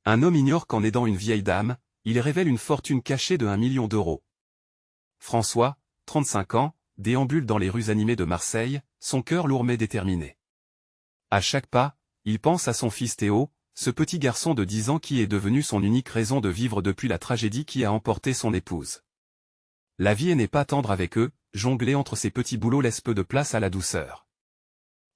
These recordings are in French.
Un homme ignore qu'en aidant une vieille dame, il révèle une fortune cachée de 1 million d'euros. François, 35 ans, déambule dans les rues animées de Marseille, son cœur lourd mais déterminé. À chaque pas, il pense à son fils Théo, ce petit garçon de 10 ans qui est devenu son unique raison de vivre depuis la tragédie qui a emporté son épouse. La vie n'est pas tendre avec eux, jongler entre ses petits boulots laisse peu de place à la douceur.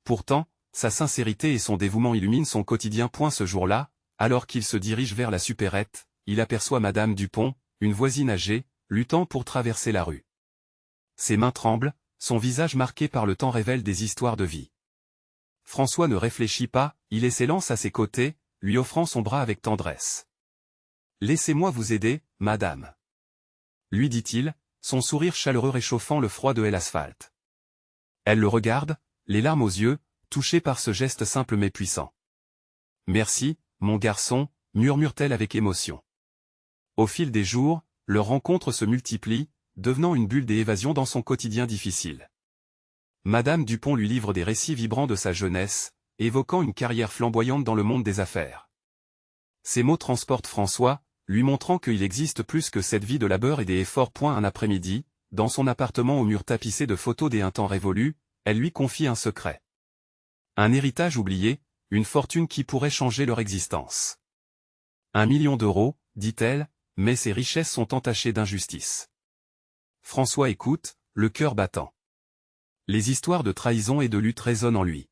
Pourtant, sa sincérité et son dévouement illuminent son quotidien. Ce jour-là, alors qu'il se dirige vers la supérette, il aperçoit Madame Dupont, une voisine âgée, luttant pour traverser la rue. Ses mains tremblent, son visage marqué par le temps révèle des histoires de vie. François ne réfléchit pas, il s'élance à ses côtés, lui offrant son bras avec tendresse. « Laissez-moi vous aider, madame. » lui dit-il, son sourire chaleureux réchauffant le froid de l'asphalte. Elle le regarde, les larmes aux yeux, touchée par ce geste simple mais puissant. « Merci, mon garçon, » murmure-t-elle avec émotion. Au fil des jours, leurs rencontres se multiplient, devenant une bulle d'évasion dans son quotidien difficile. Madame Dupont lui livre des récits vibrants de sa jeunesse, évoquant une carrière flamboyante dans le monde des affaires. Ces mots transportent François, lui montrant qu'il existe plus que cette vie de labeur et des efforts. Un après-midi, dans son appartement aux murs tapissés de photos d'un temps révolu, elle lui confie un secret. Un héritage oublié, une fortune qui pourrait changer leur existence. 1 million d'euros, dit-elle, mais ces richesses sont entachées d'injustice. François écoute, le cœur battant. Les histoires de trahison et de lutte résonnent en lui.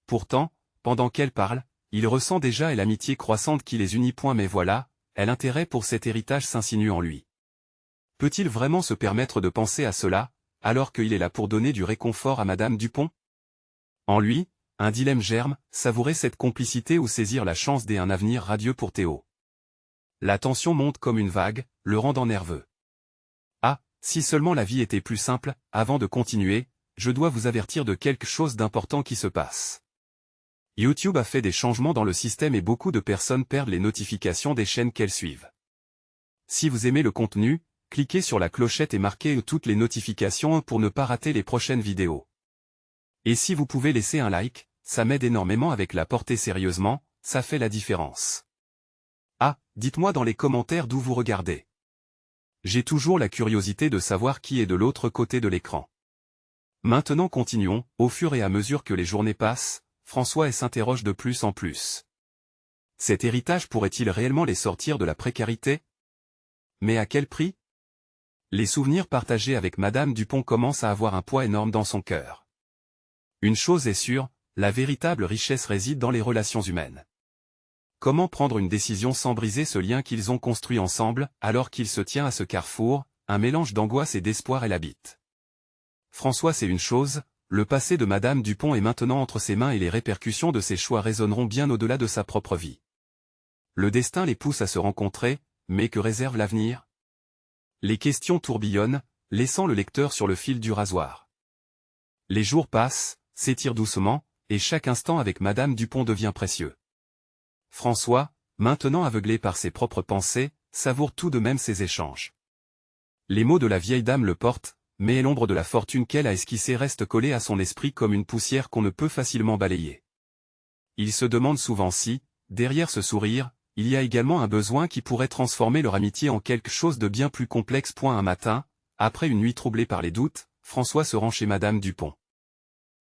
Pourtant, pendant qu'elle parle, il ressent déjà l'amitié croissante qui les unit. Mais voilà, l'intérêt pour cet héritage s'insinue en lui. Peut-il vraiment se permettre de penser à cela, alors qu'il est là pour donner du réconfort à Madame Dupont? En lui, un dilemme germe, savourer cette complicité ou saisir la chance d'un avenir radieux pour Théo. La tension monte comme une vague, le rendant nerveux. Ah, si seulement la vie était plus simple. Avant de continuer, je dois vous avertir de quelque chose d'important qui se passe. YouTube a fait des changements dans le système et beaucoup de personnes perdent les notifications des chaînes qu'elles suivent. Si vous aimez le contenu, cliquez sur la clochette et marquez toutes les notifications pour ne pas rater les prochaines vidéos. Et si vous pouvez laisser un like, ça m'aide énormément. Avec la portée sérieusement, ça fait la différence. Ah, dites-moi dans les commentaires d'où vous regardez. J'ai toujours la curiosité de savoir qui est de l'autre côté de l'écran. Maintenant continuons, au fur et à mesure que les journées passent, François s'interroge de plus en plus. Cet héritage pourrait-il réellement les sortir de la précarité? Mais à quel prix? Les souvenirs partagés avec Madame Dupont commencent à avoir un poids énorme dans son cœur. Une chose est sûre, la véritable richesse réside dans les relations humaines. Comment prendre une décision sans briser ce lien qu'ils ont construit ensemble, alors qu'il se tient à ce carrefour, un mélange d'angoisse et d'espoir l'habite. François sait une chose, le passé de Madame Dupont est maintenant entre ses mains et les répercussions de ses choix résonneront bien au-delà de sa propre vie. Le destin les pousse à se rencontrer, mais que réserve l'avenir? Les questions tourbillonnent, laissant le lecteur sur le fil du rasoir. Les jours passent, s'étirent doucement, et chaque instant avec Madame Dupont devient précieux. François, maintenant aveuglé par ses propres pensées, savoure tout de même ces échanges. Les mots de la vieille dame le portent, mais l'ombre de la fortune qu'elle a esquissée reste collée à son esprit comme une poussière qu'on ne peut facilement balayer. Il se demande souvent si, derrière ce sourire, il y a également un besoin qui pourrait transformer leur amitié en quelque chose de bien plus complexe. Un matin, après une nuit troublée par les doutes, François se rend chez Madame Dupont.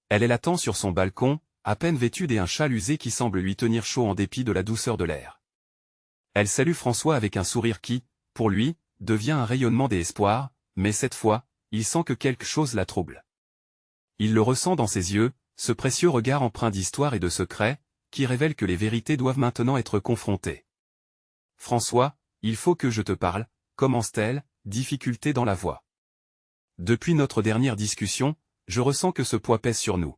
Elle l'attend sur son balcon, à peine vêtue d'un châle usé qui semble lui tenir chaud en dépit de la douceur de l'air. Elle salue François avec un sourire qui, pour lui, devient un rayonnement d'espoir, mais cette fois, il sent que quelque chose la trouble. Il le ressent dans ses yeux, ce précieux regard empreint d'histoire et de secret, qui révèle que les vérités doivent maintenant être confrontées. « François, il faut que je te parle », commence-t-elle, difficulté dans la voix. Depuis notre dernière discussion, je ressens que ce poids pèse sur nous.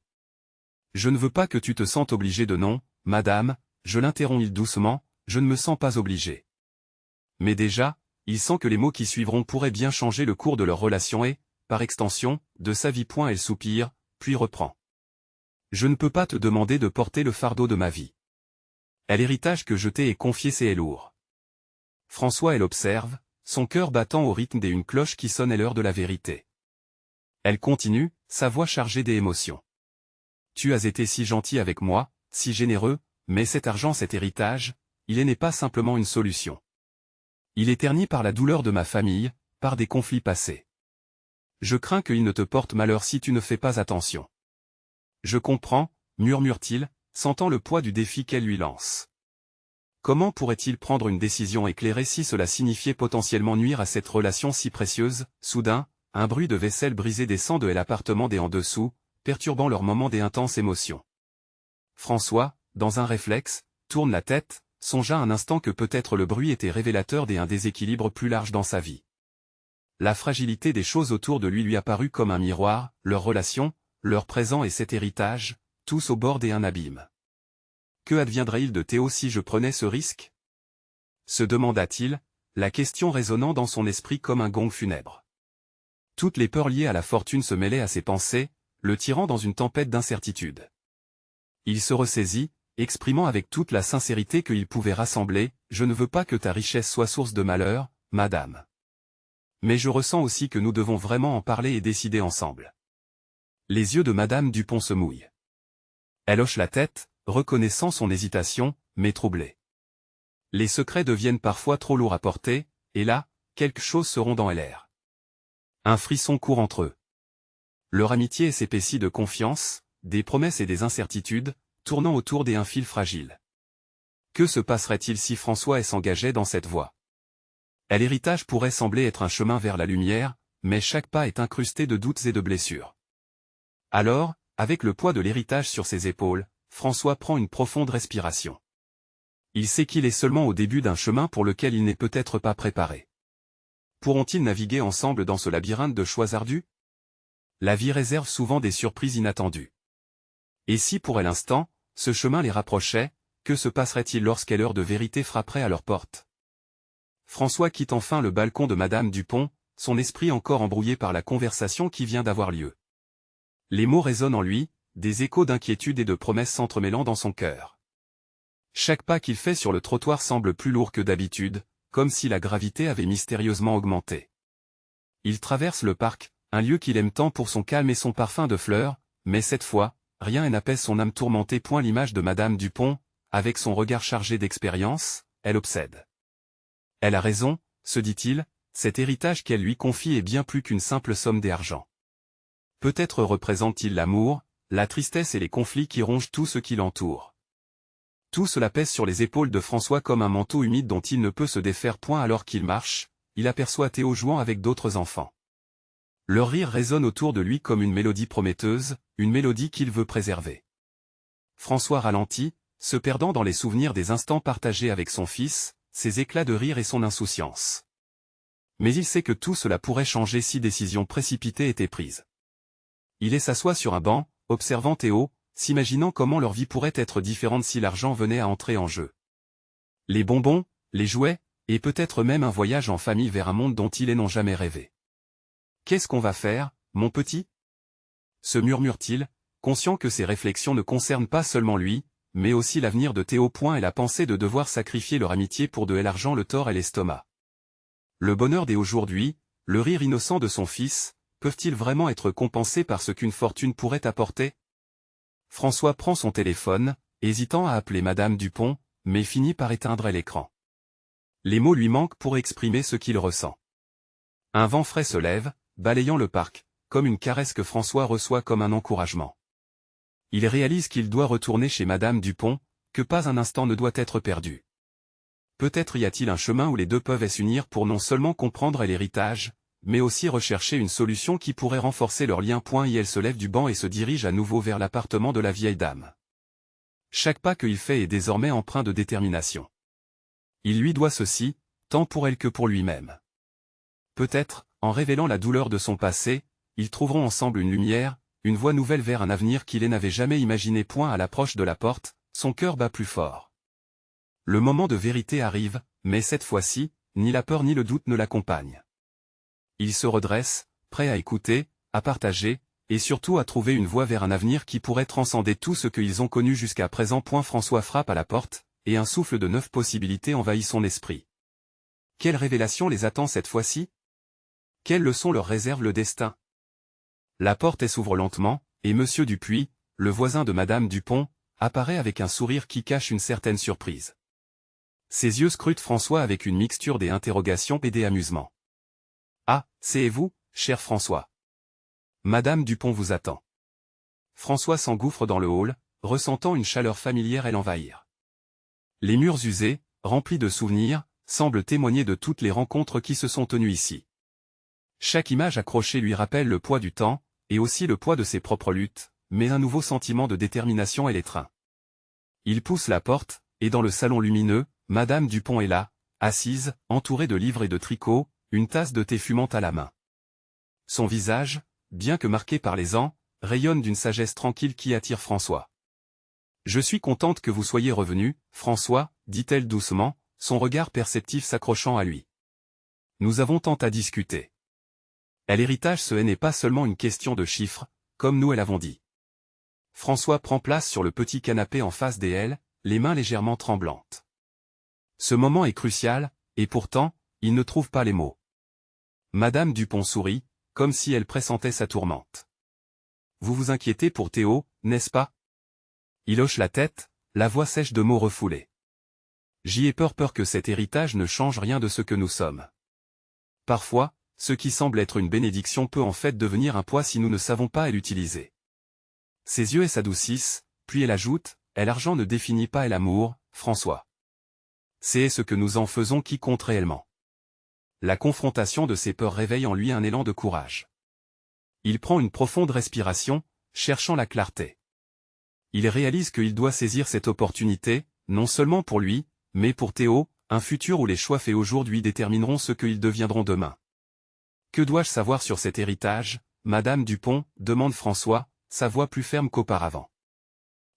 Je ne veux pas que tu te sentes obligé de non, madame, je l'interromps doucement, je ne me sens pas obligé. Mais déjà, il sent que les mots qui suivront pourraient bien changer le cours de leur relation et, par extension, de sa vie. Elle soupire, puis reprend. Je ne peux pas te demander de porter le fardeau de ma vie. L'héritage que je t'ai confié c'est lourd. François l'observe, son cœur battant au rythme d'une cloche qui sonne l'heure de la vérité. Elle continue, sa voix chargée d'émotions. Tu as été si gentil avec moi, si généreux, mais cet argent, cet héritage, il n'est pas simplement une solution. Il est terni par la douleur de ma famille, par des conflits passés. Je crains qu'il ne te porte malheur si tu ne fais pas attention. Je comprends, murmure-t-il, sentant le poids du défi qu'elle lui lance. Comment pourrait-il prendre une décision éclairée si cela signifiait potentiellement nuire à cette relation si précieuse? Soudain, un bruit de vaisselle brisée descend de l'appartement des en dessous, perturbant leur moment d'intense émotion. François, dans un réflexe, tourne la tête, songea un instant que peut-être le bruit était révélateur d'un déséquilibre plus large dans sa vie. La fragilité des choses autour de lui apparut comme un miroir, leur relation, leur présent et cet héritage, tous au bord d'un abîme. Que adviendrait-il de Théo si je prenais ce risque? Se demanda-t-il, la question résonnant dans son esprit comme un gong funèbre. Toutes les peurs liées à la fortune se mêlaient à ses pensées, le tirant dans une tempête d'incertitude. Il se ressaisit, exprimant avec toute la sincérité qu'il pouvait rassembler, « Je ne veux pas que ta richesse soit source de malheur, madame. Mais je ressens aussi que nous devons vraiment en parler et décider ensemble. » Les yeux de madame Dupont se mouillent. Elle hoche la tête, reconnaissant son hésitation, mais troublée. Les secrets deviennent parfois trop lourds à porter, et là, quelque chose se rompt dans l'air. Un frisson court entre eux. Leur amitié s'épaissit de confiance, des promesses et des incertitudes, tournant autour d'un fil fragile. Que se passerait-il si François s'engageait dans cette voie? L'héritage pourrait sembler être un chemin vers la lumière, mais chaque pas est incrusté de doutes et de blessures. Alors, avec le poids de l'héritage sur ses épaules, François prend une profonde respiration. Il sait qu'il est seulement au début d'un chemin pour lequel il n'est peut-être pas préparé. Pourront-ils naviguer ensemble dans ce labyrinthe de choix ardus? La vie réserve souvent des surprises inattendues. Et si pour l'instant, ce chemin les rapprochait, que se passerait-il lorsque l'heure de vérité frapperait à leur porte? François quitte enfin le balcon de madame Dupont, son esprit encore embrouillé par la conversation qui vient d'avoir lieu. Les mots résonnent en lui, des échos d'inquiétude et de promesses s'entremêlant dans son cœur. Chaque pas qu'il fait sur le trottoir semble plus lourd que d'habitude, comme si la gravité avait mystérieusement augmenté. Il traverse le parc, un lieu qu'il aime tant pour son calme et son parfum de fleurs, mais cette fois, rien n'apaise son âme tourmentée. Point l'image de madame Dupont, avec son regard chargé d'expérience, elle obsède. Elle a raison, se dit-il, cet héritage qu'elle lui confie est bien plus qu'une simple somme d'argent. Peut-être représente-t-il l'amour, la tristesse et les conflits qui rongent tout ce qui l'entoure. Tout cela pèse sur les épaules de François comme un manteau humide dont il ne peut se défaire. Alors qu'il marche, il aperçoit Théo jouant avec d'autres enfants. Leur rire résonne autour de lui comme une mélodie prometteuse, une mélodie qu'il veut préserver. François ralentit, se perdant dans les souvenirs des instants partagés avec son fils, ses éclats de rire et son insouciance. Mais il sait que tout cela pourrait changer si décision précipitée était prise. Il s'assoit sur un banc, observant Théo, s'imaginant comment leur vie pourrait être différente si l'argent venait à entrer en jeu. Les bonbons, les jouets, et peut-être même un voyage en famille vers un monde dont ils n'ont jamais rêvé. « Qu'est-ce qu'on va faire, mon petit ?» se murmure-t-il, conscient que ses réflexions ne concernent pas seulement lui, mais aussi l'avenir de Théo. Et la pensée de devoir sacrifier leur amitié pour de l'argent le tord et l'estomac. Le bonheur d'aujourd'hui, le rire innocent de son fils, peuvent-ils vraiment être compensés par ce qu'une fortune pourrait apporter? François prend son téléphone, hésitant à appeler madame Dupont, mais finit par éteindre l'écran. Les mots lui manquent pour exprimer ce qu'il ressent. Un vent frais se lève, balayant le parc, comme une caresse que François reçoit comme un encouragement. Il réalise qu'il doit retourner chez madame Dupont, que pas un instant ne doit être perdu. Peut-être y a-t-il un chemin où les deux peuvent s'unir pour non seulement comprendre l'héritage, mais aussi rechercher une solution qui pourrait renforcer leur lien. Et elle se lève du banc et se dirige à nouveau vers l'appartement de la vieille dame. Chaque pas qu'il fait est désormais empreint de détermination. Il lui doit ceci, tant pour elle que pour lui-même. Peut-être, en révélant la douleur de son passé, ils trouveront ensemble une lumière, une voie nouvelle vers un avenir qu'il n'avait jamais imaginé. À l'approche de la porte, son cœur bat plus fort. Le moment de vérité arrive, mais cette fois-ci, ni la peur ni le doute ne l'accompagnent. Il se redresse, prêt à écouter, à partager, et surtout à trouver une voie vers un avenir qui pourrait transcender tout ce qu'ils ont connu jusqu'à présent. François frappe à la porte, et un souffle de 9 possibilités envahit son esprit. Quelle révélation les attend cette fois-ci? Quelles leçons leur réserve le destin? La porte s'ouvre lentement, et Monsieur Dupuis, le voisin de madame Dupont, apparaît avec un sourire qui cache une certaine surprise. Ses yeux scrutent François avec une mixture des interrogations et des amusements. « Ah, c'est vous, cher François. Madame Dupont vous attend. » François s'engouffre dans le hall, ressentant une chaleur familière et l'envahir. Les murs usés, remplis de souvenirs, semblent témoigner de toutes les rencontres qui se sont tenues ici. Chaque image accrochée lui rappelle le poids du temps, et aussi le poids de ses propres luttes, mais un nouveau sentiment de détermination et l'étreint. Il pousse la porte, et dans le salon lumineux, Madame Dupont est là, assise, entourée de livres et de tricots, une tasse de thé fumante à la main. Son visage, bien que marqué par les ans, rayonne d'une sagesse tranquille qui attire François. « Je suis contente que vous soyez revenu, François, dit-elle doucement, son regard perceptif s'accrochant à lui. Nous avons tant à discuter. L'héritage n'est pas seulement une question de chiffres, comme nous l'avons dit. » François prend place sur le petit canapé en face d'elle, les mains légèrement tremblantes. Ce moment est crucial, et pourtant, il ne trouve pas les mots. Madame Dupont sourit, comme si elle pressentait sa tourmente. « Vous vous inquiétez pour Théo, n'est-ce pas ?» Il hoche la tête, la voix sèche de mots refoulés. « J'y ai peur que cet héritage ne change rien de ce que nous sommes. Parfois, ce qui semble être une bénédiction peut en fait devenir un poids si nous ne savons pas l'utiliser. » Ses yeux s'adoucissent, puis elle ajoute, « L'argent ne définit pas l'amour, François. C'est ce que nous en faisons qui compte réellement. » La confrontation de ses peurs réveille en lui un élan de courage. Il prend une profonde respiration, cherchant la clarté. Il réalise qu'il doit saisir cette opportunité, non seulement pour lui, mais pour Théo, un futur où les choix faits aujourd'hui détermineront ce qu'ils deviendront demain. « Que dois-je savoir sur cet héritage, Madame Dupont ?» demande François, sa voix plus ferme qu'auparavant.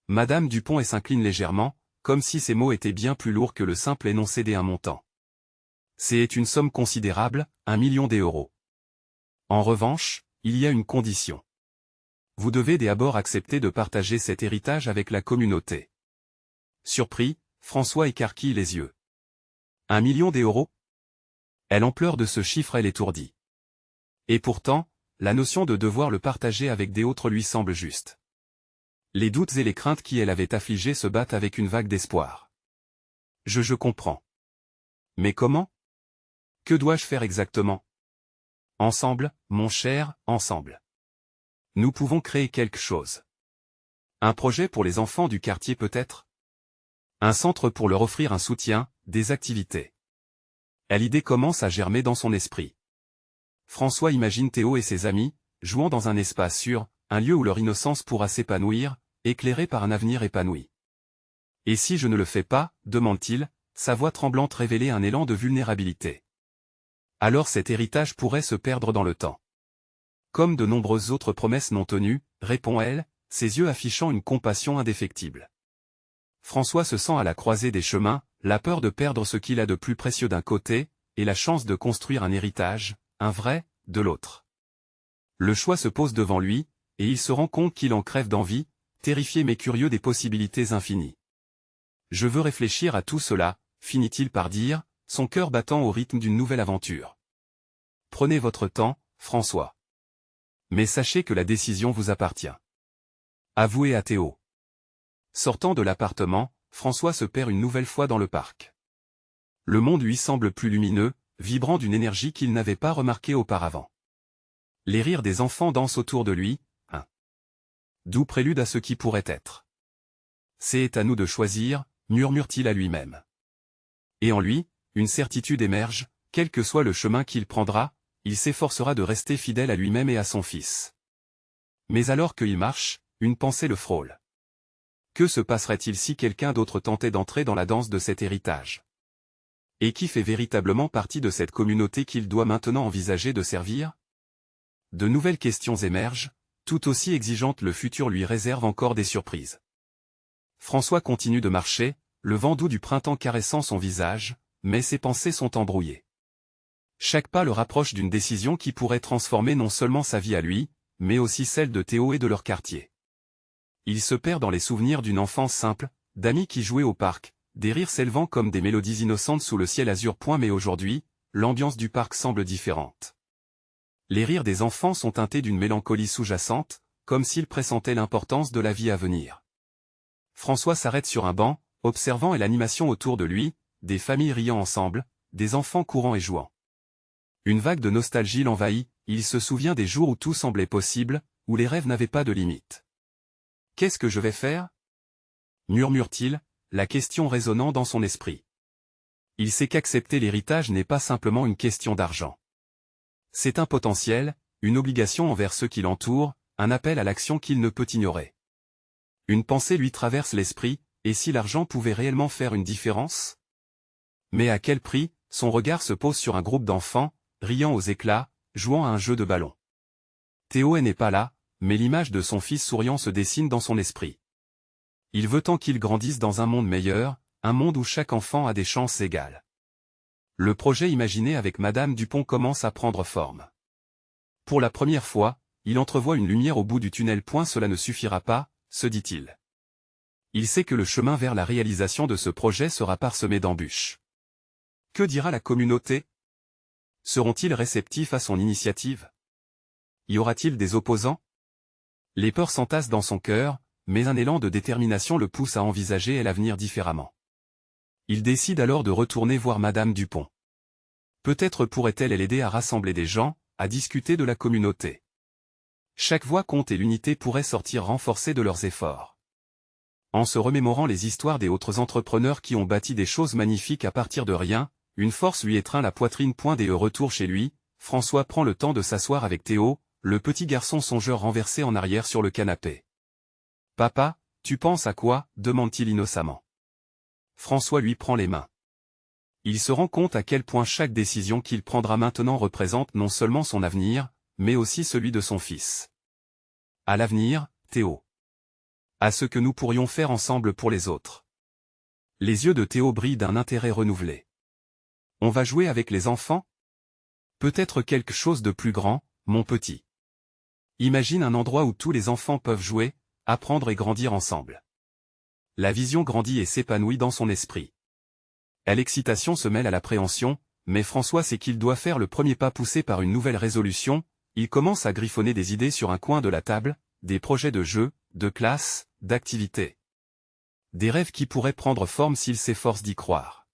Madame Dupont s'incline légèrement, comme si ces mots étaient bien plus lourds que le simple énoncé d'un montant. C'est une somme considérable, 1 million d'euros. En revanche, il y a une condition. Vous devez d'abord accepter de partager cet héritage avec la communauté. Surpris, François écarquille les yeux. 1 million d'euros ? L'ampleur de ce chiffre l'étourdit. Et pourtant, la notion de devoir le partager avec des autres lui semble juste. Les doutes et les craintes qui l'avaient affligé se battent avec une vague d'espoir. Je comprends. Mais comment ? Que dois-je faire exactement ? Ensemble, mon cher, ensemble. Nous pouvons créer quelque chose. Un projet pour les enfants du quartier peut-être ? Un centre pour leur offrir un soutien, des activités. L'idée commence à germer dans son esprit. François imagine Théo et ses amis, jouant dans un espace sûr, un lieu où leur innocence pourra s'épanouir, éclairée par un avenir épanoui. « Et si je ne le fais pas ?» demande-t-il, sa voix tremblante révélait un élan de vulnérabilité. Alors cet héritage pourrait se perdre dans le temps. Comme de nombreuses autres promesses non tenues, répond-elle, ses yeux affichant une compassion indéfectible. François se sent à la croisée des chemins, la peur de perdre ce qu'il a de plus précieux d'un côté, et la chance de construire un héritage, un vrai, de l'autre. Le choix se pose devant lui, et il se rend compte qu'il en crève d'envie, terrifié mais curieux des possibilités infinies. « Je veux réfléchir à tout cela », finit-il par dire, son cœur battant au rythme d'une nouvelle aventure. « Prenez votre temps, François. Mais sachez que la décision vous appartient. » Avoué à Théo. Sortant de l'appartement, François se perd une nouvelle fois dans le parc. Le monde lui semble plus lumineux, vibrant d'une énergie qu'il n'avait pas remarquée auparavant. Les rires des enfants dansent autour de lui, un doux prélude à ce qui pourrait être. « C'est à nous de choisir », murmure-t-il à lui-même. Et en lui, une certitude émerge, quel que soit le chemin qu'il prendra, il s'efforcera de rester fidèle à lui-même et à son fils. Mais alors qu'il marche, une pensée le frôle. Que se passerait-il si quelqu'un d'autre tentait d'entrer dans la danse de cet héritage ? Et qui fait véritablement partie de cette communauté qu'il doit maintenant envisager de servir ? De nouvelles questions émergent, tout aussi exigeantes le futur lui réserve encore des surprises. François continue de marcher, le vent doux du printemps caressant son visage, mais ses pensées sont embrouillées. Chaque pas le rapproche d'une décision qui pourrait transformer non seulement sa vie à lui, mais aussi celle de Théo et de leur quartier. Il se perd dans les souvenirs d'une enfance simple, d'amis qui jouaient au parc, des rires s'élevant comme des mélodies innocentes sous le ciel azur. Mais aujourd'hui, l'ambiance du parc semble différente. Les rires des enfants sont teintés d'une mélancolie sous-jacente, comme s'ils pressentaient l'importance de la vie à venir. François s'arrête sur un banc, observant l'animation autour de lui, des familles riant ensemble, des enfants courant et jouant. Une vague de nostalgie l'envahit, il se souvient des jours où tout semblait possible, où les rêves n'avaient pas de limite. « Qu'est-ce que je vais faire ?» murmure-t-il, la question résonnant dans son esprit. Il sait qu'accepter l'héritage n'est pas simplement une question d'argent. C'est un potentiel, une obligation envers ceux qui l'entourent, un appel à l'action qu'il ne peut ignorer. Une pensée lui traverse l'esprit, et si l'argent pouvait réellement faire une différence? Mais à quel prix? Son regard se pose sur un groupe d'enfants, riant aux éclats, jouant à un jeu de ballon. Théo n'est pas là, mais l'image de son fils souriant se dessine dans son esprit. Il veut tant qu'il grandisse dans un monde meilleur, un monde où chaque enfant a des chances égales. Le projet imaginé avec Madame Dupont commence à prendre forme. Pour la première fois, il entrevoit une lumière au bout du tunnel. Cela ne suffira pas, se dit-il. Il sait que le chemin vers la réalisation de ce projet sera parsemé d'embûches. Que dira la communauté? Seront-ils réceptifs à son initiative? Y aura-t-il des opposants? Les peurs s'entassent dans son cœur, mais un élan de détermination le pousse à envisager l'avenir différemment. Il décide alors de retourner voir Madame Dupont. Peut-être pourrait-elle l'aider à rassembler des gens, à discuter de la communauté. Chaque voix compte et l'unité pourrait sortir renforcée de leurs efforts. En se remémorant les histoires des autres entrepreneurs qui ont bâti des choses magnifiques à partir de rien, une force lui étreint la poitrine. Dès le retour chez lui, François prend le temps de s'asseoir avec Théo, le petit garçon songeur renversé en arrière sur le canapé. « Papa, tu penses à quoi ?» demande-t-il innocemment. François lui prend les mains. Il se rend compte à quel point chaque décision qu'il prendra maintenant représente non seulement son avenir, mais aussi celui de son fils. À l'avenir, Théo. À ce que nous pourrions faire ensemble pour les autres. Les yeux de Théo brillent d'un intérêt renouvelé. On va jouer avec les enfants? Peut-être quelque chose de plus grand, mon petit. Imagine un endroit où tous les enfants peuvent jouer, apprendre et grandir ensemble. La vision grandit et s'épanouit dans son esprit. L'excitation se mêle à l'appréhension, mais François sait qu'il doit faire le premier pas. Poussé par une nouvelle résolution, il commence à griffonner des idées sur un coin de la table, des projets de jeux, de classe, d'activités. Des rêves qui pourraient prendre forme s'il s'efforce d'y croire.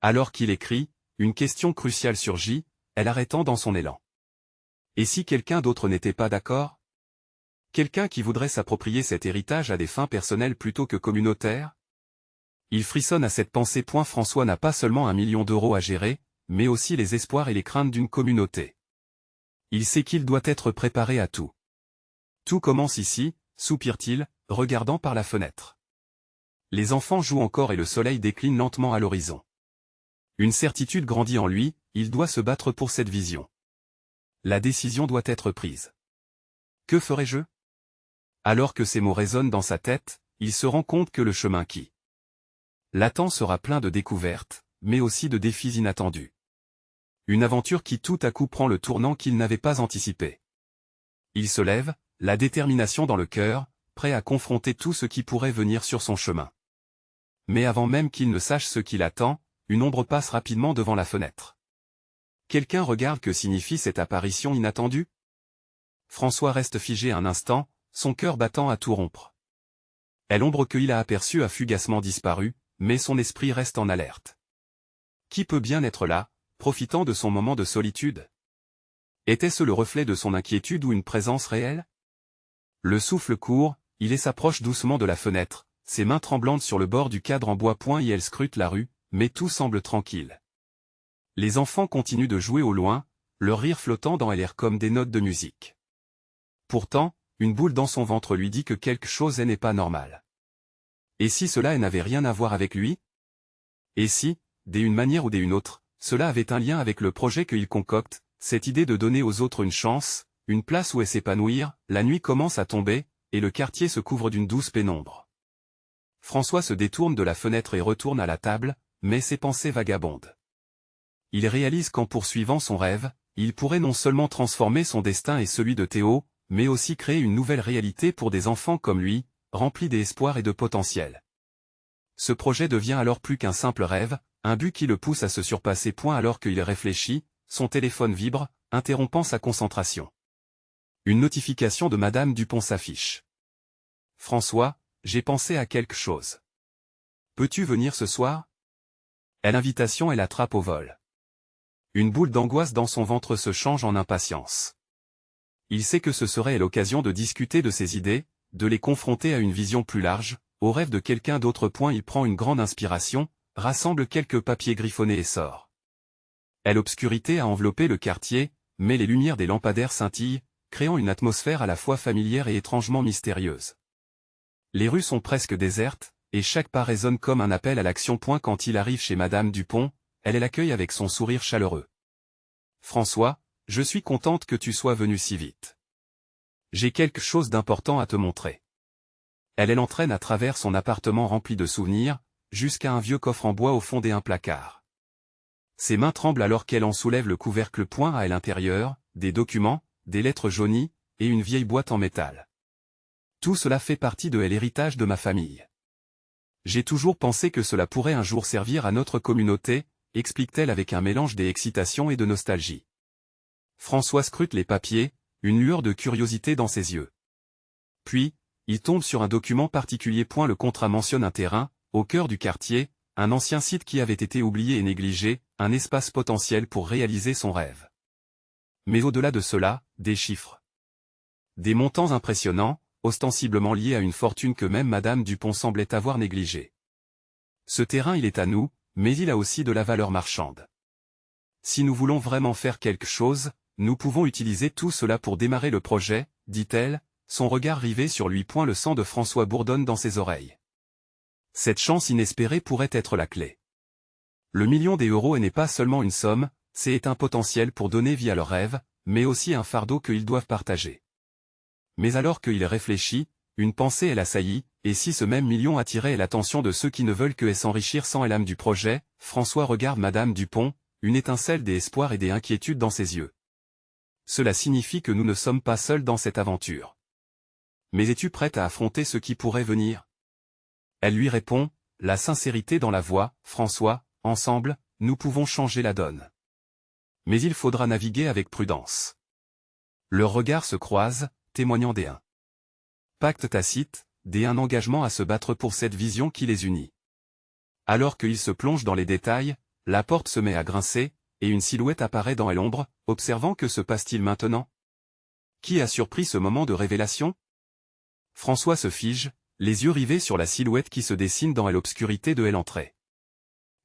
Alors qu'il écrit, une question cruciale surgit, l'arrêtant dans son élan. Et si quelqu'un d'autre n'était pas d'accord? Quelqu'un qui voudrait s'approprier cet héritage à des fins personnelles plutôt que communautaires? Il frissonne à cette pensée. François n'a pas seulement 1 million d'euros à gérer, mais aussi les espoirs et les craintes d'une communauté. Il sait qu'il doit être préparé à tout. Tout commence ici, soupire-t-il, regardant par la fenêtre. Les enfants jouent encore et le soleil décline lentement à l'horizon. Une certitude grandit en lui, il doit se battre pour cette vision. La décision doit être prise. Que ferai-je? Alors que ces mots résonnent dans sa tête, il se rend compte que le chemin qui l'attend sera plein de découvertes, mais aussi de défis inattendus. Une aventure qui tout à coup prend le tournant qu'il n'avait pas anticipé. Il se lève, la détermination dans le cœur, prêt à confronter tout ce qui pourrait venir sur son chemin. Mais avant même qu'il ne sache ce qui l'attend, une ombre passe rapidement devant la fenêtre. Quelqu'un regarde. Que signifie cette apparition inattendue? François reste figé un instant, son cœur battant à tout rompre. L'ombre qu'il a aperçue a fugacement disparu, mais son esprit reste en alerte. Qui peut bien être là, profitant de son moment de solitude? Était-ce le reflet de son inquiétude ou une présence réelle? Le souffle court, il s'approche doucement de la fenêtre, ses mains tremblantes sur le bord du cadre en bois. Et elle scrute la rue, mais tout semble tranquille. Les enfants continuent de jouer au loin, leur rire flottant dans l'air comme des notes de musique. Pourtant, une boule dans son ventre lui dit que quelque chose n'est pas normal. Et si cela n'avait rien à voir avec lui? Et si, d'une manière ou d'une autre, cela avait un lien avec le projet qu'il concocte, cette idée de donner aux autres une chance, une place où s'épanouir? La nuit commence à tomber, et le quartier se couvre d'une douce pénombre. François se détourne de la fenêtre et retourne à la table, mais ses pensées vagabondent. Il réalise qu'en poursuivant son rêve, il pourrait non seulement transformer son destin et celui de Théo, mais aussi créer une nouvelle réalité pour des enfants comme lui, remplis d'espoir et de potentiel. Ce projet devient alors plus qu'un simple rêve, un but qui le pousse à se surpasser. Alors qu'il réfléchit, son téléphone vibre, interrompant sa concentration. Une notification de Madame Dupont s'affiche. « François, j'ai pensé à quelque chose. Peux-tu venir ce soir ?» L'invitation et l'attrape au vol. Une boule d'angoisse dans son ventre se change en impatience. Il sait que ce serait l'occasion de discuter de ses idées, de les confronter à une vision plus large, au rêve de quelqu'un d'autre. Il prend une grande inspiration, rassemble quelques papiers griffonnés et sort. L'obscurité a enveloppé le quartier, mais les lumières des lampadaires scintillent, créant une atmosphère à la fois familière et étrangement mystérieuse. Les rues sont presque désertes, et chaque pas résonne comme un appel à l'action. Quand il arrive chez Madame Dupont, elle l'accueille avec son sourire chaleureux. « François, je suis contente que tu sois venu si vite. J'ai quelque chose d'important à te montrer. » Elle l'entraîne à travers son appartement rempli de souvenirs, jusqu'à un vieux coffre en bois au fond d'un placard. Ses mains tremblent alors qu'elle en soulève le couvercle. À l'intérieur, des documents, des lettres jaunies, et une vieille boîte en métal. Tout cela fait partie de l'héritage de ma famille. J'ai toujours pensé que cela pourrait un jour servir à notre communauté, explique-t-elle avec un mélange d'excitation et de nostalgie. François scrute les papiers, une lueur de curiosité dans ses yeux. Puis, il tombe sur un document particulier. Le contrat mentionne un terrain, au cœur du quartier, un ancien site qui avait été oublié et négligé, un espace potentiel pour réaliser son rêve. Mais au-delà de cela, des chiffres. Des montants impressionnants, ostensiblement liés à une fortune que même Madame Dupont semblait avoir négligée. Ce terrain il est à nous, mais il a aussi de la valeur marchande. Si nous voulons vraiment faire quelque chose, nous pouvons utiliser tout cela pour démarrer le projet, dit-elle, son regard rivé sur lui. Le sang de François bourdonne dans ses oreilles. Cette chance inespérée pourrait être la clé. Le million d'euros n'est pas seulement une somme, c'est un potentiel pour donner vie à leur rêve, mais aussi un fardeau qu'ils doivent partager. Mais alors qu'il réfléchit, une pensée l'assaillit, et si ce même million attirait l'attention de ceux qui ne veulent que s'enrichir sans l'âme du projet, François regarde Madame Dupont, une étincelle d'espoir et d'inquiétude dans ses yeux. Cela signifie que nous ne sommes pas seuls dans cette aventure. Mais es-tu prête à affronter ce qui pourrait venir? Elle lui répond, la sincérité dans la voix, François, ensemble, nous pouvons changer la donne. Mais il faudra naviguer avec prudence. Leurs regards se croisent, témoignant d'un pacte tacite, d'un engagement à se battre pour cette vision qui les unit. Alors qu'ils se plongent dans les détails, la porte se met à grincer, et une silhouette apparaît dans l'ombre, observant que se passe-t-il maintenant? Qui a surpris ce moment de révélation? François se fige, les yeux rivés sur la silhouette qui se dessine dans l'obscurité de l'entrée.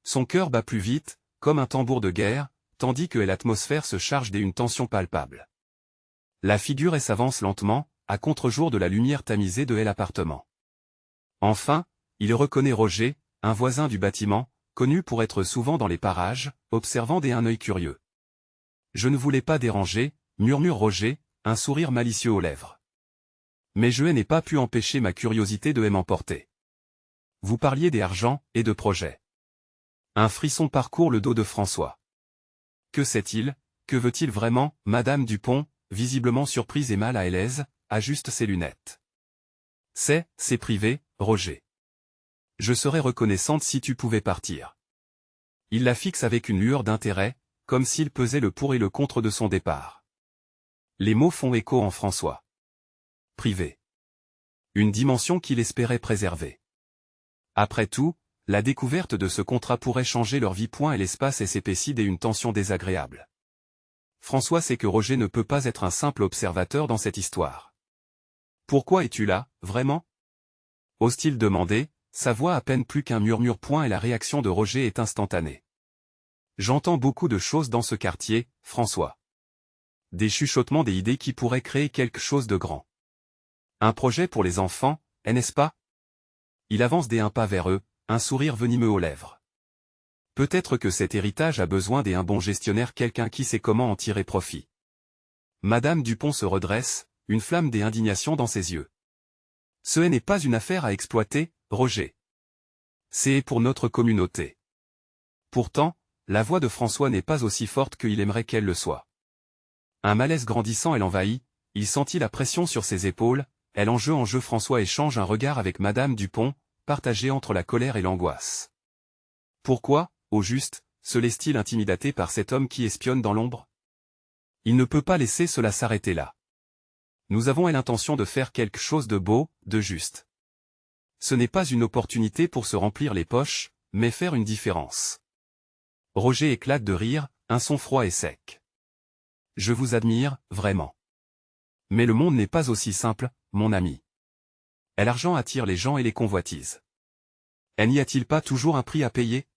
Son cœur bat plus vite, comme un tambour de guerre, tandis que l'atmosphère se charge d'une tension palpable. La figure s'avance lentement, à contre-jour de la lumière tamisée de l'appartement. Enfin, il reconnaît Roger, un voisin du bâtiment, connu pour être souvent dans les parages, observant d'un œil curieux. « Je ne voulais pas déranger », murmure Roger, un sourire malicieux aux lèvres. Mais je n'ai pas pu empêcher ma curiosité de m'emporter. Vous parliez d'argent et de projets. Un frisson parcourt le dos de François. Que sait-il, que veut-il vraiment? Madame Dupont, visiblement surprise et mal à l'aise, ajuste ses lunettes. C'est privé, Roger. Je serais reconnaissante si tu pouvais partir. Il la fixe avec une lueur d'intérêt, comme s'il pesait le pour et le contre de son départ. Les mots font écho en François. Privé. Une dimension qu'il espérait préserver. Après tout, la découverte de ce contrat pourrait changer leur vie. Et l'espace s'épaissit d'une tension désagréable. François sait que Roger ne peut pas être un simple observateur dans cette histoire. Pourquoi es-tu là, vraiment? Ose-t-il demander, sa voix à peine plus qu'un murmure. Et la réaction de Roger est instantanée. J'entends beaucoup de choses dans ce quartier, François. Des chuchotements, des idées qui pourraient créer quelque chose de grand. Un projet pour les enfants, n'est-ce pas? Il avance d'un pas vers eux, un sourire venimeux aux lèvres. Peut-être que cet héritage a besoin d'un bon gestionnaire, quelqu'un qui sait comment en tirer profit. Madame Dupont se redresse, une flamme d'indignation dans ses yeux. Ce n'est pas une affaire à exploiter, Roger. C'est pour notre communauté. Pourtant, la voix de François n'est pas aussi forte qu'il aimerait qu'elle le soit. Un malaise grandissant l'envahit, il sentit la pression sur ses épaules, en jeu. François échange un regard avec Madame Dupont, partagé entre la colère et l'angoisse. Pourquoi, au juste, se laisse-t-il intimider par cet homme qui espionne dans l'ombre? Il ne peut pas laisser cela s'arrêter là. Nous avons l'intention de faire quelque chose de beau, de juste. Ce n'est pas une opportunité pour se remplir les poches, mais faire une différence. Roger éclate de rire, un son froid et sec. Je vous admire, vraiment. Mais le monde n'est pas aussi simple, mon ami. Et l'argent attire les gens et les convoitises. Et n'y a-t-il pas toujours un prix à payer?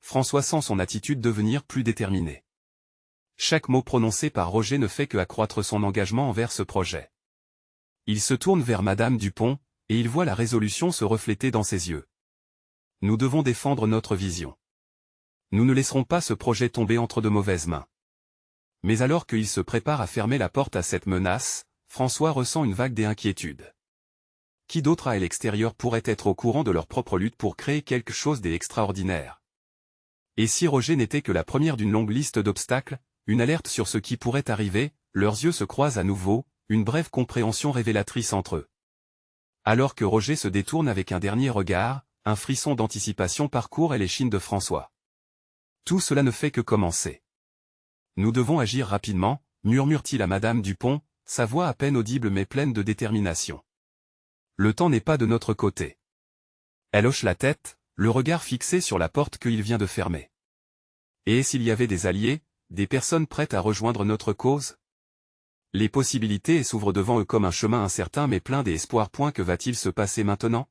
François sent son attitude devenir plus déterminée. Chaque mot prononcé par Roger ne fait que accroître son engagement envers ce projet. Il se tourne vers Madame Dupont, et il voit la résolution se refléter dans ses yeux. Nous devons défendre notre vision. Nous ne laisserons pas ce projet tomber entre de mauvaises mains. Mais alors qu'il se prépare à fermer la porte à cette menace, François ressent une vague d'inquiétude. Qui d'autre à l'extérieur pourrait être au courant de leur propre lutte pour créer quelque chose d'extraordinaire? Et si Roger n'était que la première d'une longue liste d'obstacles, une alerte sur ce qui pourrait arriver, leurs yeux se croisent à nouveau, une brève compréhension révélatrice entre eux. Alors que Roger se détourne avec un dernier regard, un frisson d'anticipation parcourt l'échine de François. Tout cela ne fait que commencer. Nous devons agir rapidement, murmure-t-il à Madame Dupont, sa voix à peine audible mais pleine de détermination. Le temps n'est pas de notre côté. Elle hoche la tête, le regard fixé sur la porte qu'il vient de fermer. Et s'il y avait des alliés, des personnes prêtes à rejoindre notre cause? Les possibilités s'ouvrent devant eux comme un chemin incertain mais plein d'espoir. Que va-t-il se passer maintenant?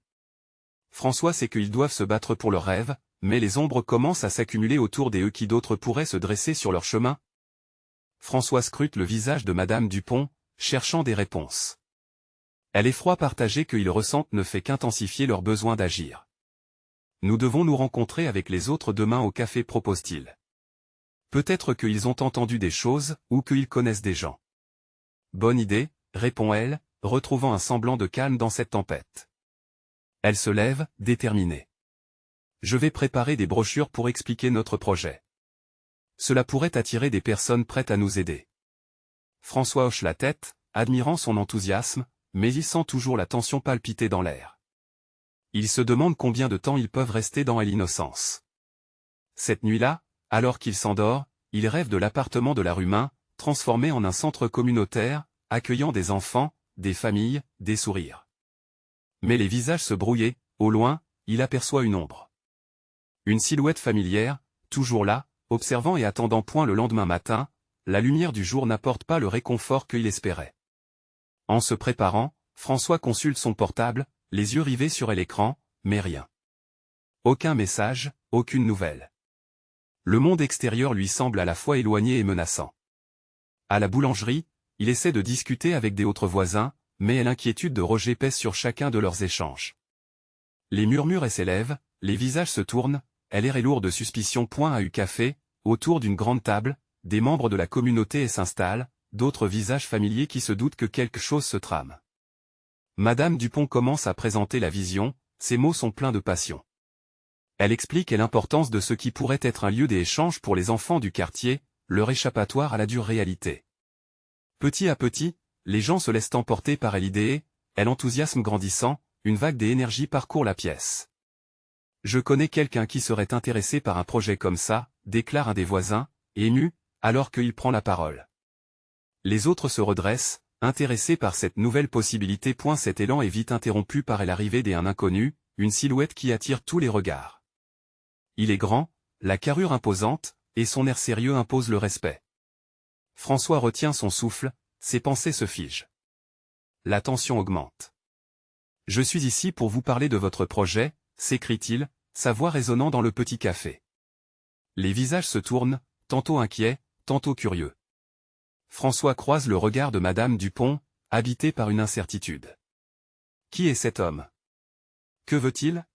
François sait qu'ils doivent se battre pour leurs rêves, mais les ombres commencent à s'accumuler autour d'eux. Qui d'autres pourraient se dresser sur leur chemin? François scrute le visage de Madame Dupont, cherchant des réponses. L'effroi partagé qu'ils ressentent ne fait qu'intensifier leur besoin d'agir. Nous devons nous rencontrer avec les autres demain au café, propose-t-il. Peut-être qu'ils ont entendu des choses, ou qu'ils connaissent des gens. Bonne idée, répond-elle, retrouvant un semblant de calme dans cette tempête. Elle se lève, déterminée. Je vais préparer des brochures pour expliquer notre projet. Cela pourrait attirer des personnes prêtes à nous aider. François hoche la tête, admirant son enthousiasme, mais il sent toujours la tension palpiter dans l'air. Il se demande combien de temps ils peuvent rester dans l'innocence. Cette nuit-là, alors qu'il s'endort, il rêve de l'appartement de la rue Main, transformé en un centre communautaire, accueillant des enfants, des familles, des sourires. Mais les visages se brouillaient, au loin, il aperçoit une ombre. Une silhouette familière, toujours là, observant et attendant. Le lendemain matin, la lumière du jour n'apporte pas le réconfort qu'il espérait. En se préparant, François consulte son portable, les yeux rivés sur l'écran, mais rien. Aucun message, aucune nouvelle. Le monde extérieur lui semble à la fois éloigné et menaçant. À la boulangerie, il essaie de discuter avec des autres voisins, mais l'inquiétude de Roger pèse sur chacun de leurs échanges. Les murmures s'élèvent, les visages se tournent, l'air est lourd de suspicion. À U Café, autour d'une grande table, des membres de la communauté s'installent, d'autres visages familiers qui se doutent que quelque chose se trame. Madame Dupont commence à présenter la vision, ses mots sont pleins de passion. Elle explique l'importance de ce qui pourrait être un lieu d'échange pour les enfants du quartier, leur échappatoire à la dure réalité. Petit à petit, les gens se laissent emporter par l'idée, et l'enthousiasme grandissant, une vague d'énergie parcourt la pièce. Je connais quelqu'un qui serait intéressé par un projet comme ça, déclare un des voisins, ému, alors qu'il prend la parole. Les autres se redressent, intéressés par cette nouvelle possibilité. Cet élan est vite interrompu par l'arrivée d'un inconnu, une silhouette qui attire tous les regards. Il est grand, la carrure imposante, et son air sérieux impose le respect. François retient son souffle, ses pensées se figent. La tension augmente. Je suis ici pour vous parler de votre projet, s'écrie-t-il, sa voix résonnant dans le petit café. Les visages se tournent, tantôt inquiets, tantôt curieux. François croise le regard de Madame Dupont, habité par une incertitude. Qui est cet homme? Que veut-il?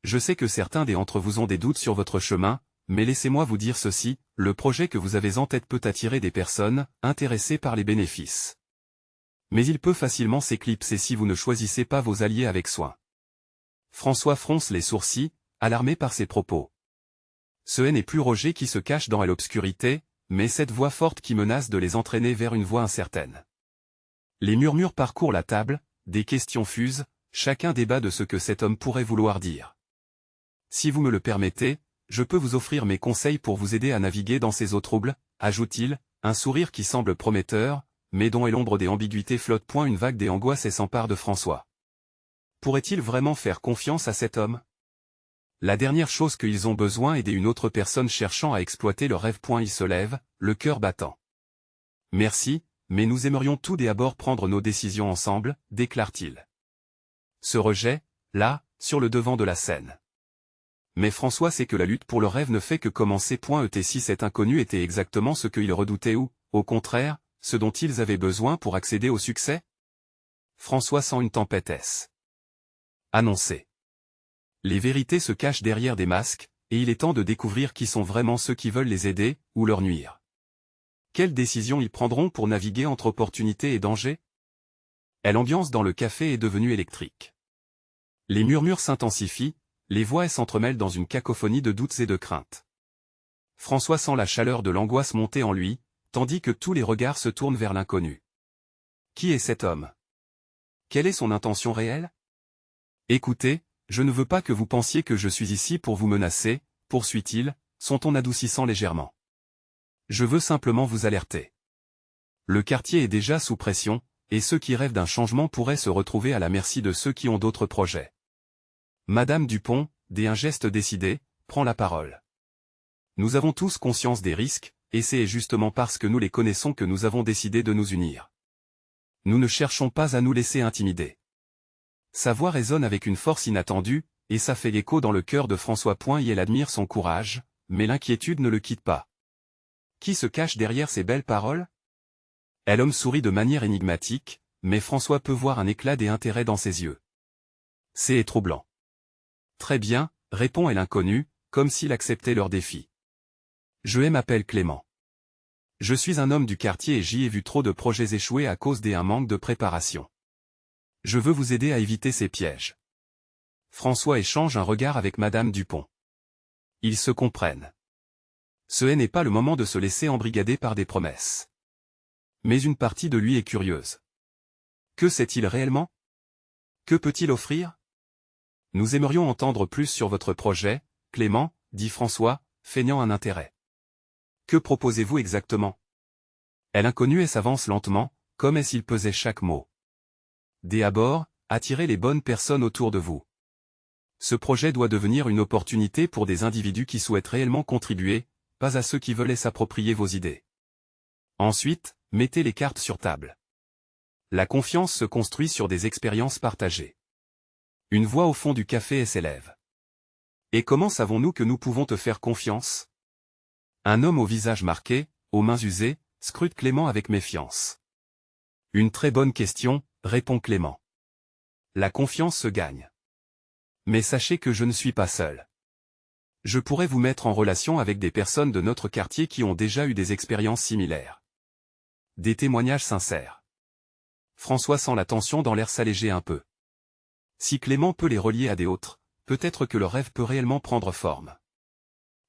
Je sais que certains d'entre vous ont des doutes sur votre chemin, mais laissez-moi vous dire ceci, le projet que vous avez en tête peut attirer des personnes intéressées par les bénéfices. Mais il peut facilement s'éclipser si vous ne choisissez pas vos alliés avec soin. François fronce les sourcils, alarmé par ces propos. Ce n'est plus Roger qui se cache dans l'obscurité, mais cette voix forte qui menace de les entraîner vers une voie incertaine. Les murmures parcourent la table, des questions fusent, chacun débat de ce que cet homme pourrait vouloir dire. Si vous me le permettez, je peux vous offrir mes conseils pour vous aider à naviguer dans ces eaux troubles, ajoute-t-il, un sourire qui semble prometteur, mais dont l'ombre des ambiguïtés flotte. Une vague d'angoisse s'empare de François. Pourrait-il vraiment faire confiance à cet homme? La dernière chose qu'ils ont besoin est d'une autre personne cherchant à exploiter leur rêve. Il se lève, le cœur battant. Merci, mais nous aimerions tout d'abord prendre nos décisions ensemble, déclare-t-il. Ce rejet, là, sur le devant de la scène. Mais François sait que la lutte pour le rêve ne fait que commencer. Si cet inconnu était exactement ce qu'ils redoutaient ou, au contraire, ce dont ils avaient besoin pour accéder au succès? François sent une tempête annoncée. Les vérités se cachent derrière des masques, et il est temps de découvrir qui sont vraiment ceux qui veulent les aider, ou leur nuire. Quelles décisions ils prendront pour naviguer entre opportunités et dangers? L'ambiance dans le café est devenue électrique. Les murmures s'intensifient, les voix s'entremêlent dans une cacophonie de doutes et de craintes. François sent la chaleur de l'angoisse monter en lui, tandis que tous les regards se tournent vers l'inconnu. Qui est cet homme? Quelle est son intention réelle? Écoutez, je ne veux pas que vous pensiez que je suis ici pour vous menacer, poursuit-il, son ton adoucissant légèrement. Je veux simplement vous alerter. Le quartier est déjà sous pression, et ceux qui rêvent d'un changement pourraient se retrouver à la merci de ceux qui ont d'autres projets. Madame Dupont, d'un geste décidé, prend la parole. Nous avons tous conscience des risques, et c'est justement parce que nous les connaissons que nous avons décidé de nous unir. Nous ne cherchons pas à nous laisser intimider. Sa voix résonne avec une force inattendue, et ça fait écho dans le cœur de François. Elle admire son courage, mais l'inquiétude ne le quitte pas. Qui se cache derrière ces belles paroles? L'homme sourit de manière énigmatique, mais François peut voir un éclat d'intérêt dans ses yeux. C'est troublant. Très bien, répond l'inconnu, comme s'il acceptait leur défi. Je m'appelle Clément. Je suis un homme du quartier et j'y ai vu trop de projets échouer à cause d'un manque de préparation. Je veux vous aider à éviter ces pièges. François échange un regard avec Madame Dupont. Ils se comprennent. Ce n'est pas le moment de se laisser embrigader par des promesses. Mais une partie de lui est curieuse. Que sait-il réellement? Que peut-il offrir? Nous aimerions entendre plus sur votre projet, Clément, dit François, feignant un intérêt. Que proposez-vous exactement? L'inconnu s'avance lentement, comme s'il pesait chaque mot. D'abord, attirez les bonnes personnes autour de vous. Ce projet doit devenir une opportunité pour des individus qui souhaitent réellement contribuer, pas à ceux qui veulent s'approprier vos idées. Ensuite, mettez les cartes sur table. La confiance se construit sur des expériences partagées. Une voix au fond du café s'élève. Et comment savons-nous que nous pouvons te faire confiance? Un homme au visage marqué, aux mains usées, scrute Clément avec méfiance. Une très bonne question, répond Clément. La confiance se gagne. Mais sachez que je ne suis pas seul. Je pourrais vous mettre en relation avec des personnes de notre quartier qui ont déjà eu des expériences similaires. Des témoignages sincères. François sent la tension dans l'air s'alléger un peu. Si Clément peut les relier à des autres, peut-être que leur rêve peut réellement prendre forme.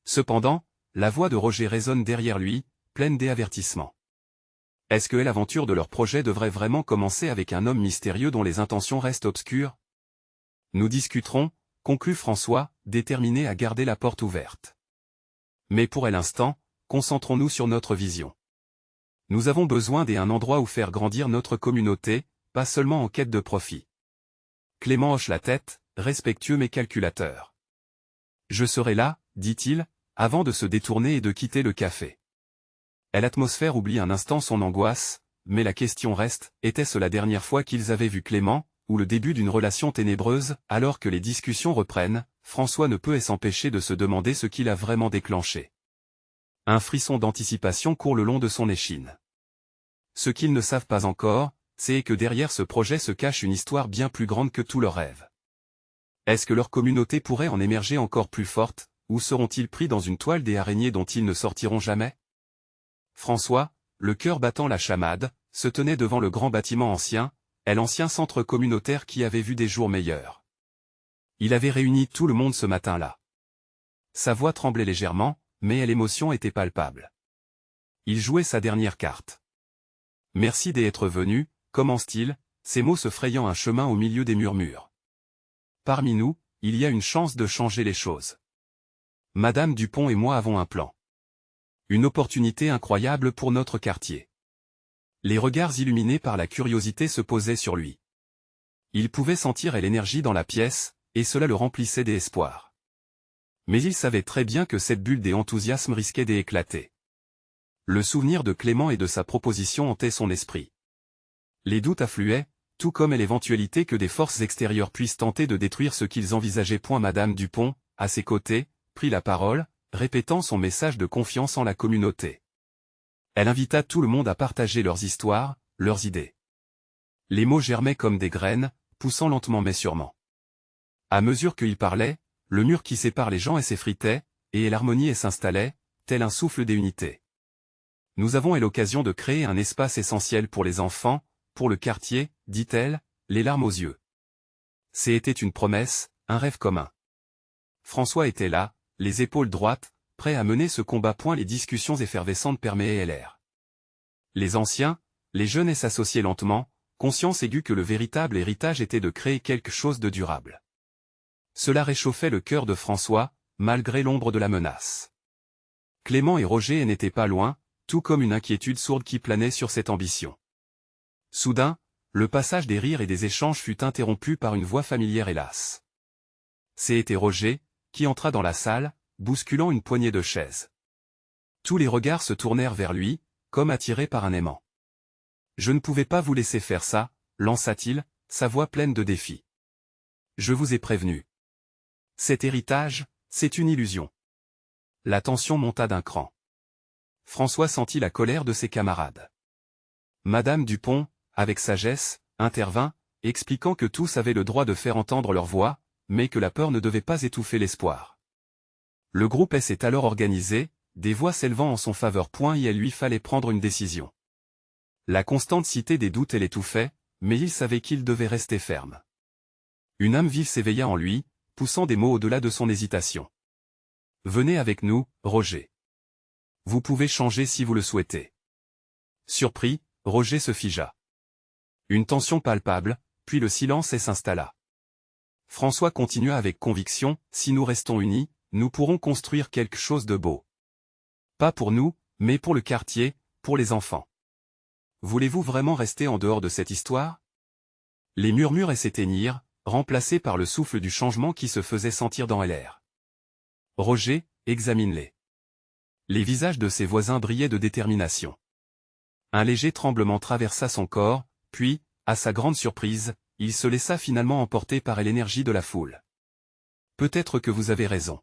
Cependant, la voix de Roger résonne derrière lui, pleine d'avertissements. Est-ce que l'aventure de leur projet devrait vraiment commencer avec un homme mystérieux dont les intentions restent obscures? Nous discuterons, conclut François, déterminé à garder la porte ouverte. Mais pour l'instant, concentrons-nous sur notre vision. Nous avons besoin d'un endroit où faire grandir notre communauté, pas seulement en quête de profit. Clément hoche la tête, respectueux mais calculateur. Je serai là, dit-il, avant de se détourner et de quitter le café. L'atmosphère oublie un instant son angoisse, mais la question reste, était-ce la dernière fois qu'ils avaient vu Clément, ou le début d'une relation ténébreuse? Alors que les discussions reprennent, François ne peut s'empêcher de se demander ce qu'il a vraiment déclenché. Un frisson d'anticipation court le long de son échine. Ce qu'ils ne savent pas encore, c'est que derrière ce projet se cache une histoire bien plus grande que tous leurs rêves. Est-ce que leur communauté pourrait en émerger encore plus forte, ou seront-ils pris dans une toile des araignées dont ils ne sortiront jamais? François, le cœur battant la chamade, se tenait devant le grand bâtiment ancien, l'ancien centre communautaire qui avait vu des jours meilleurs. Il avait réuni tout le monde ce matin-là. Sa voix tremblait légèrement, mais l'émotion était palpable. Il jouait sa dernière carte. Merci d'être venu, commence-t-il, ces mots se frayant un chemin au milieu des murmures. Parmi nous, il y a une chance de changer les choses. Madame Dupont et moi avons un plan. Une opportunité incroyable pour notre quartier. Les regards illuminés par la curiosité se posaient sur lui. Il pouvait sentir l'énergie dans la pièce, et cela le remplissait d'espoir. Mais il savait très bien que cette bulle d'enthousiasme risquait d'éclater. Le souvenir de Clément et de sa proposition hantait son esprit. Les doutes affluaient, tout comme l'éventualité que des forces extérieures puissent tenter de détruire ce qu'ils envisageaient. Madame Dupont, à ses côtés, prit la parole, répétant son message de confiance en la communauté. Elle invita tout le monde à partager leurs histoires, leurs idées. Les mots germaient comme des graines, poussant lentement mais sûrement. À mesure qu'il parlait, le mur qui sépare les gens s'effritait, et l'harmonie s'installait, tel un souffle d'unité. Nous avons eu l'occasion de créer un espace essentiel pour les enfants, pour le quartier, dit-elle, les larmes aux yeux. C'était une promesse, un rêve commun. François était là, les épaules droites, prêt à mener ce combat. Les discussions effervescentes perméaient l'air. Les anciens, les jeunes s'associaient lentement, conscience aiguë que le véritable héritage était de créer quelque chose de durable. Cela réchauffait le cœur de François, malgré l'ombre de la menace. Clément et Roger n'étaient pas loin, tout comme une inquiétude sourde qui planait sur cette ambition. Soudain, le passage des rires et des échanges fut interrompu par une voix familière hélas. C'était Roger, qui entra dans la salle, bousculant une poignée de chaises. Tous les regards se tournèrent vers lui, comme attirés par un aimant. « Je ne pouvais pas vous laisser faire ça », lança-t-il, sa voix pleine de défi. « Je vous ai prévenu. Cet héritage, c'est une illusion. » La tension monta d'un cran. François sentit la colère de ses camarades. Madame Dupont, avec sagesse, intervint, expliquant que tous avaient le droit de faire entendre leur voix, mais que la peur ne devait pas étouffer l'espoir. Le groupe s'est alors organisé, des voix s'élevant en son faveur. Il lui fallait prendre une décision. La constante cité des doutes l'étouffait, mais il savait qu'il devait rester ferme. Une âme vive s'éveilla en lui, poussant des mots au-delà de son hésitation. « Venez avec nous, Roger. Vous pouvez changer si vous le souhaitez. » Surpris, Roger se figea. Une tension palpable, puis le silence s'installa. François continua avec conviction, « Si nous restons unis, nous pourrons construire quelque chose de beau. Pas pour nous, mais pour le quartier, pour les enfants. Voulez-vous vraiment rester en dehors de cette histoire ?» Les murmures s'éteignirent, remplacés par le souffle du changement qui se faisait sentir dans l'air. Roger, examine-les. Les visages de ses voisins brillaient de détermination. Un léger tremblement traversa son corps, puis, à sa grande surprise, il se laissa finalement emporter par l'énergie de la foule. « Peut-être que vous avez raison. »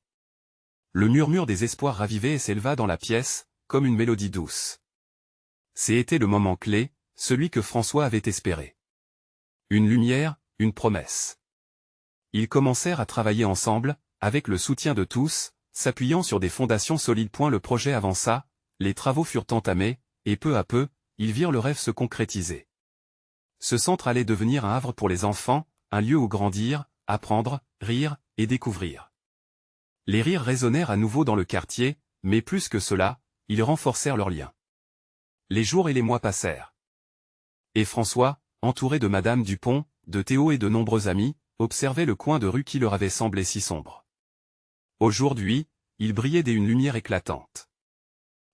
Le murmure des espoirs ravivés s'éleva dans la pièce, comme une mélodie douce. C'était le moment clé, celui que François avait espéré. Une lumière, une promesse. Ils commencèrent à travailler ensemble, avec le soutien de tous, s'appuyant sur des fondations solides. Le projet avança, les travaux furent entamés, et peu à peu, ils virent le rêve se concrétiser. Ce centre allait devenir un havre pour les enfants, un lieu où grandir, apprendre, rire, et découvrir. Les rires résonnèrent à nouveau dans le quartier, mais plus que cela, ils renforcèrent leurs liens. Les jours et les mois passèrent. Et François, entouré de Madame Dupont, de Théo et de nombreux amis, observait le coin de rue qui leur avait semblé si sombre. Aujourd'hui, il brillait d'une lumière éclatante.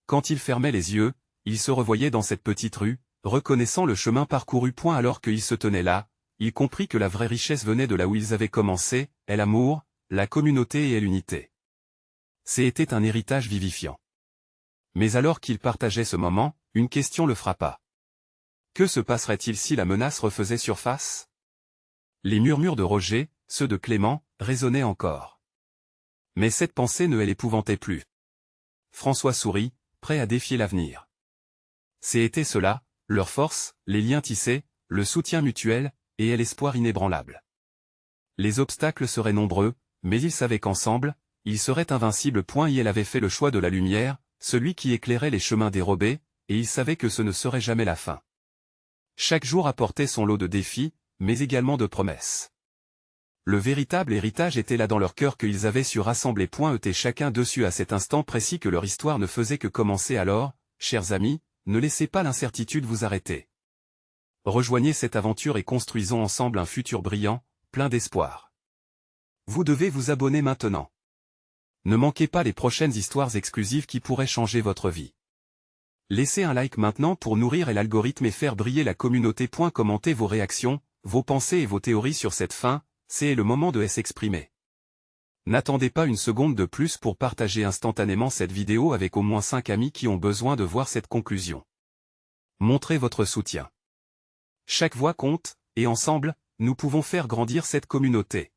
Quand il fermait les yeux, il se revoyait dans cette petite rue, reconnaissant le chemin parcouru. Alors qu'il se tenait là, il comprit que la vraie richesse venait de là où ils avaient commencé, est l'amour, la communauté et l'unité. C'était un héritage vivifiant. Mais alors qu'il partageait ce moment, une question le frappa. Que se passerait-il si la menace refaisait surface? Les murmures de Roger, ceux de Clément, résonnaient encore. Mais cette pensée ne l'épouvantait plus. François sourit, prêt à défier l'avenir. C'était cela, leur force, les liens tissés, le soutien mutuel, et l'espoir inébranlable. Les obstacles seraient nombreux, mais ils savaient qu'ensemble, ils seraient invincibles. Il avait fait le choix de la lumière, celui qui éclairait les chemins dérobés, et il savait que ce ne serait jamais la fin. Chaque jour apportait son lot de défis, mais également de promesses. Le véritable héritage était là dans leur cœur qu'ils avaient su rassembler. Était chacun dessus à cet instant précis que leur histoire ne faisait que commencer. Alors, chers amis, ne laissez pas l'incertitude vous arrêter. Rejoignez cette aventure et construisons ensemble un futur brillant, plein d'espoir. Vous devez vous abonner maintenant. Ne manquez pas les prochaines histoires exclusives qui pourraient changer votre vie. Laissez un like maintenant pour nourrir l'algorithme et faire briller la communauté. Commentez vos réactions, vos pensées et vos théories sur cette fin, c'est le moment de s'exprimer. N'attendez pas une seconde de plus pour partager instantanément cette vidéo avec au moins 5 amis qui ont besoin de voir cette conclusion. Montrez votre soutien. Chaque voix compte, et ensemble, nous pouvons faire grandir cette communauté.